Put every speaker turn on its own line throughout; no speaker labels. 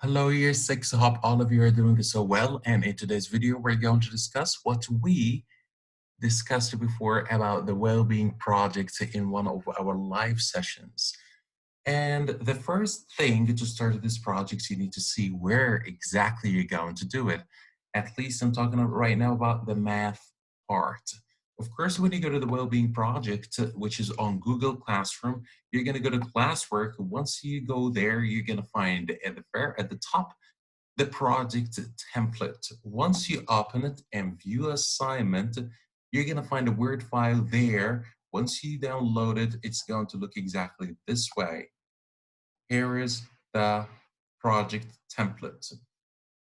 Hello, year six. I hope all of you are doing so well. And in today's video, we're going to discuss what we discussed before about the well-being project in one of our live sessions. And the first thing to start this project, you need to see where exactly you're going to do it. At least I'm talking right now about the math part. Of course, when you go to the well-being project, which is on Google Classroom, you're going to go to classwork. Once you go there, you're going to find at the top the project template. Once you open it and view assignment, you're going to find a Word file there. Once you download it, it's going to look exactly this way. Here is the project template.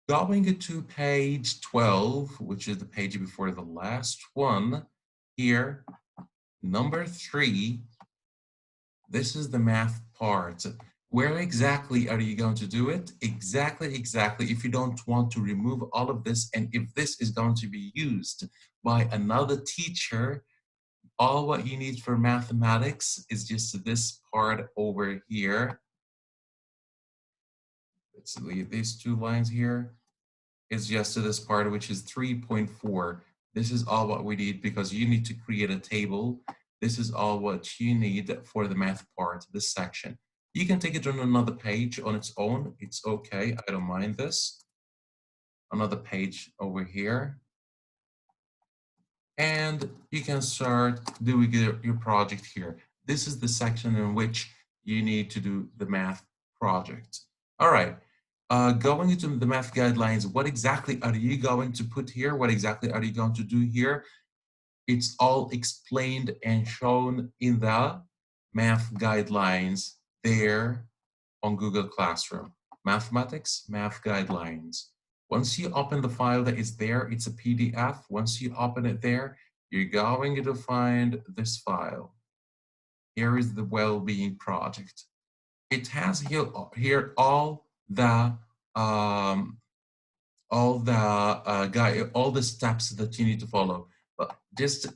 Going to page 12, which is the page before the last one, here, number 3, this is the math part. Where exactly are you going to do it? Exactly. If you don't want to remove all of this, and if this is going to be used by another teacher, all what you need for mathematics is just this part over here. Let's leave these two lines here. It's just this part, which is 3.4. This is all what we need because you need to create a table. This is all what you need for the math part, this section. You can take it on another page on its own. It's okay. I don't mind this. Another page over here. And you can start doing your project here. This is the section in which you need to do the math project. All right. Going into the math guidelines, what exactly are you going to put here? What exactly are you going to do here? It's all explained and shown in the math guidelines there on Google Classroom. Mathematics, math guidelines. Once you open the file that is there, it's a PDF. Once you open it there, you're going to find this file. Here is the well-being project. It has here all the steps that you need to follow. But just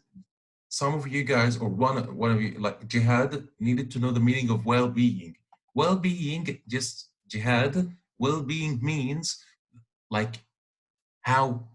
some of you guys, or one of you, like Jihad, needed to know the meaning of well-being. Well-being, just Jihad, well-being means like how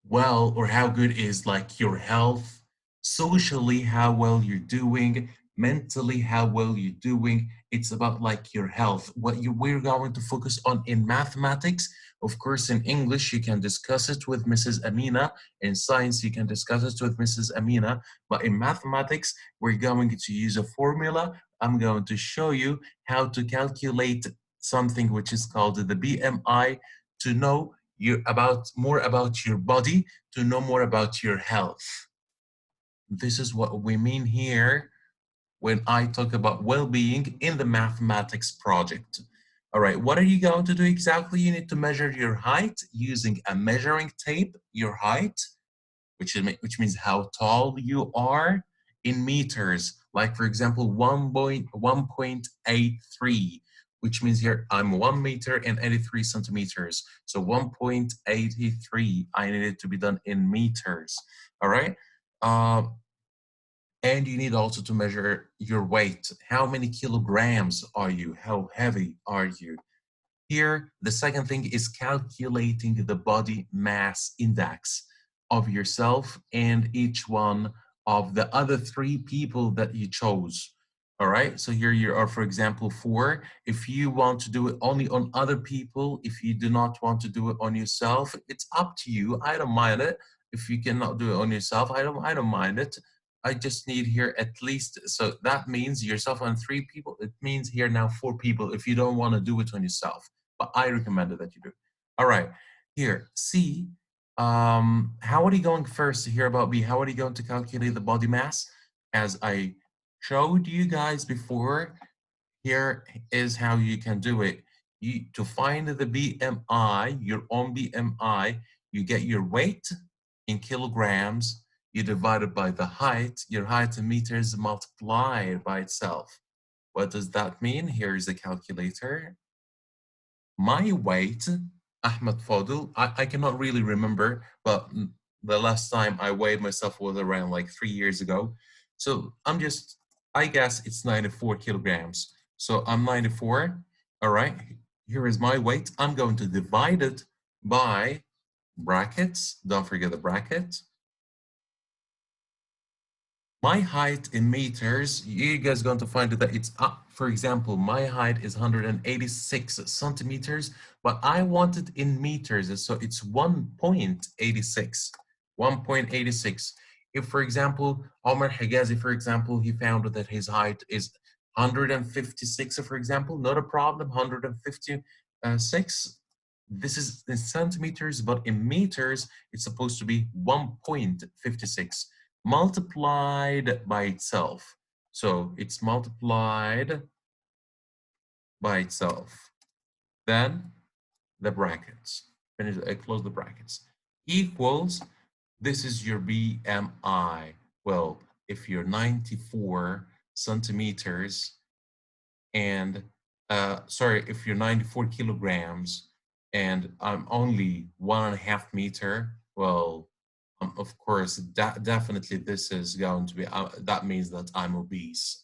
well or how good is like your health, socially how well you're doing, mentally how well you're doing. It's about like your health. We're going to focus on in mathematics. Of course, in English, you can discuss it with Mrs. Amina. In science, you can discuss it with Mrs. Amina. But in mathematics, we're going to use a formula. I'm going to show you how to calculate something which is called the BMI to know more about your body, to know more about your health. This is what we mean here when I talk about well-being in the mathematics project. All right, what are you going to do exactly? You need to measure your height using a measuring tape, your height, which means how tall you are in meters. Like for example, 1.83, which means here I'm 1 meter and 83 centimeters. So 1.83, I need it to be done in meters. All right. And you need also to measure your weight. How many kilograms are you? How heavy are you? Here, the second thing is calculating the body mass index of yourself and each one of the other 3 people that you chose. All right, so here you are, for example, 4. If you want to do it only on other people, if you do not want to do it on yourself, it's up to you. I don't mind it. If you cannot do it on yourself, I don't mind it. I just need here at least, so that means yourself and 3 people. It means here now 4 people if you don't want to do it on yourself. But I recommend that you do. All right, here, C. How are you going first to hear about B? How are you going to calculate the body mass? As I showed you guys before, here is how you can do it. To find the BMI, your own BMI, you get your weight in kilograms, you divide it by the height, your height in meters, multiply it by itself. What does that mean? Here's the calculator. My weight, Ahmed Fadil, I cannot really remember, but the last time I weighed myself was around like 3 years ago. So I guess it's 94 kilograms. So I'm 94, all right? here is my weight. I'm going to divide it by brackets. Don't forget the bracket. My height in meters, you guys going to find that it's up. For example, my height is 186 centimeters, but I want it in meters, so it's 1.86. 1.86. If, for example, Omar Higazi, for example, he found that his height is 156, for example, not a problem, 156. This is in centimeters, but in meters, it's supposed to be 1.56 multiplied by itself. So it's multiplied by itself. Then the brackets, finish, close the brackets, equals, this is your BMI. Well, if you're 94 centimeters and, sorry, if you're 94 kilograms and I'm only 1.5 meter, well, of course, definitely this is going to be, that means that I'm obese,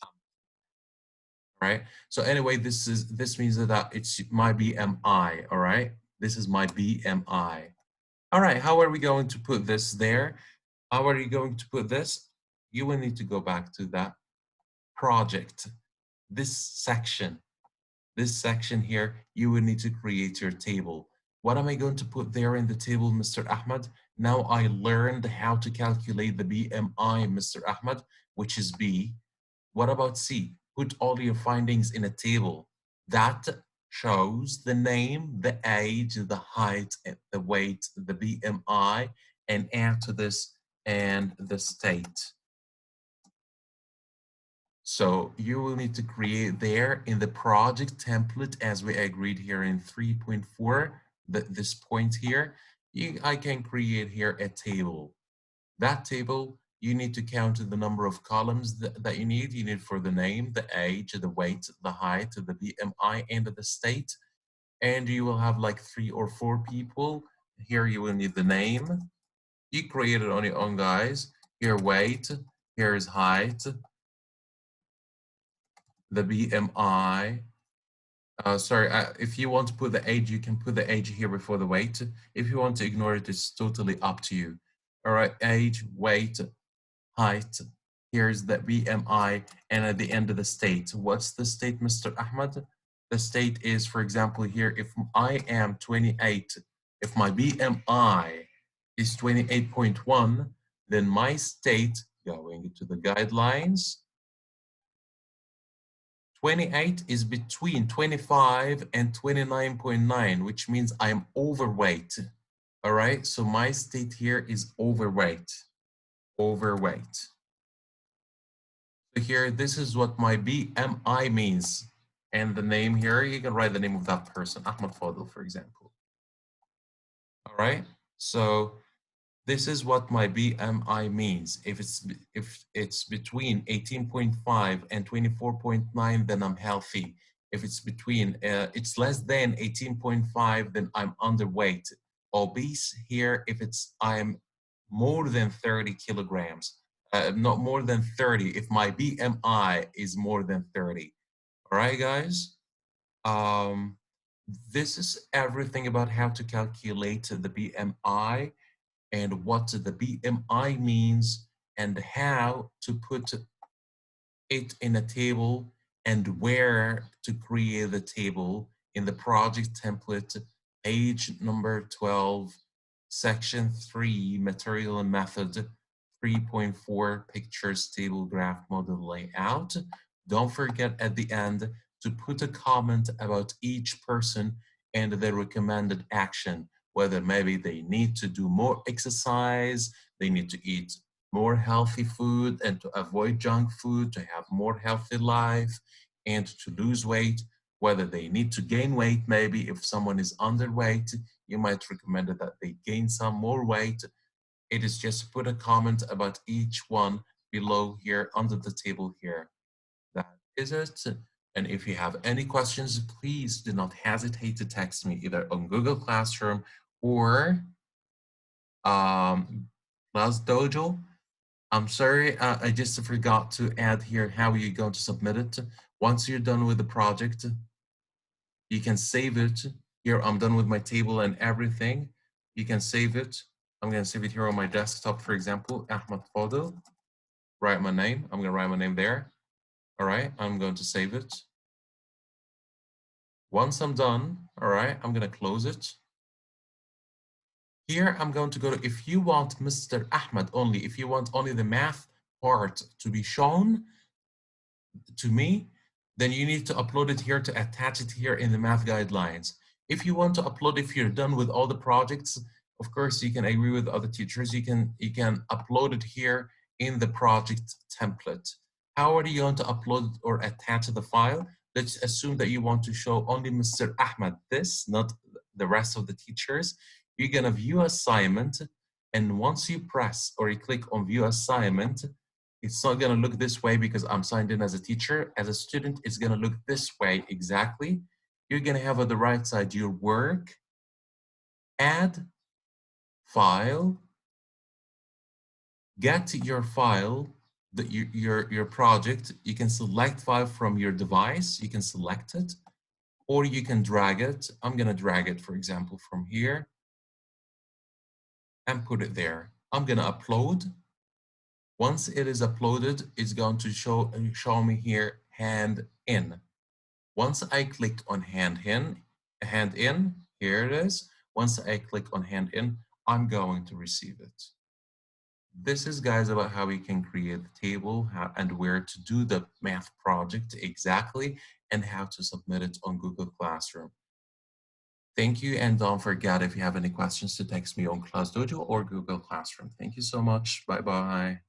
right? So anyway, this means that it's my BMI, all right? This is my BMI. All right, how are we going to put this there? How are you going to put this? You will need to go back to that project, this section here, you will need to create your table. What am I going to put there in the table, Mr. Ahmed? Now I learned how to calculate the BMI, Mr. Ahmed, which is B. What about C? Put all your findings in a table. That shows the name, the age, the height, the weight, the BMI, and add to this and the state. So you will need to create there in the project template, as we agreed here in 3.4, this point here, I can create here a table. That table, you need to count the number of columns that you need. You need for the name, the age, the weight, the height, the BMI, and the state. And you will have like 3 or 4 people. Here you will need the name. You create it on your own, guys. Here, weight, here is height, the BMI. Sorry, if you want to put the age, you can put the age here before the weight. If you want to ignore it, it's totally up to you. All right, age, weight, height. Here's the BMI, and at the end of the state. What's the state, Mr. Ahmed? The state is, for example, here, if I am 28, if my BMI is 28.1, then my state, going to the guidelines, 28 is between 25 and 29.9, which means I'm overweight. All right, so my state here is overweight. Overweight. So here, this is what my BMI means. And the name here, you can write the name of that person, Ahmed Fadel, for example. All right, so this is what my BMI means. If it's between 18.5 and 24.9, then I'm healthy. If it's between, it's less than 18.5, then I'm underweight. Obese here, if I'm more than 30 kilograms, not more than 30, if my BMI is more than 30. All right, guys? This is everything about how to calculate the BMI and what the BMI means and how to put it in a table and where to create the table in the project template, page number 12, section 3, material and method, 3.4, pictures, table, graph, model, layout. Don't forget at the end to put a comment about each person and their recommended action, whether maybe they need to do more exercise, they need to eat more healthy food and to avoid junk food, to have more healthy life and to lose weight, whether they need to gain weight. Maybe if someone is underweight, you might recommend that they gain some more weight. It is just put a comment about each one below here under the table here. That is it. And if you have any questions, please do not hesitate to text me either on Google Classroom or Class Dojo. I'm sorry, I just forgot to add here how you're going to submit it. Once you're done with the project, You can save it. Here, I'm done with my table and everything. You can save it. I'm going to save it here on my desktop, for example, Ahmed Fadel. Write my name. I'm going to write my name there. All right, I'm going to save it. Once I'm done, all right, I'm going to close it. Here, I'm going to go to, if you want Mr. Ahmed only, if you want only the math part to be shown to me, then you need to upload it here to attach it here in the math guidelines. If you want to upload, if you're done with all the projects, of course, you can agree with other teachers. You can upload it here in the project template. How are you going to upload or attach the file? Let's assume that you want to show only Mr. Ahmed this, not the rest of the teachers. You're gonna view assignment, and once you press or you click on view assignment, it's not gonna look this way because I'm signed in as a teacher. As a student, it's gonna look this way exactly. You're gonna have on the right side your work, add, file, get your file, your project. You can select file from your device. You can select it, or you can drag it. I'm gonna drag it, for example, from here and put it there. I'm gonna upload. Once it is uploaded, it's going to show me here hand in. Once I click on hand in, here it is. Once I click on hand in, I'm going to receive it. This is, guys, about how we can create the table and where to do the math project exactly and how to submit it on Google Classroom. Thank you, and don't forget, if you have any questions, to text me on ClassDojo or Google Classroom. Thank you so much. Bye-bye.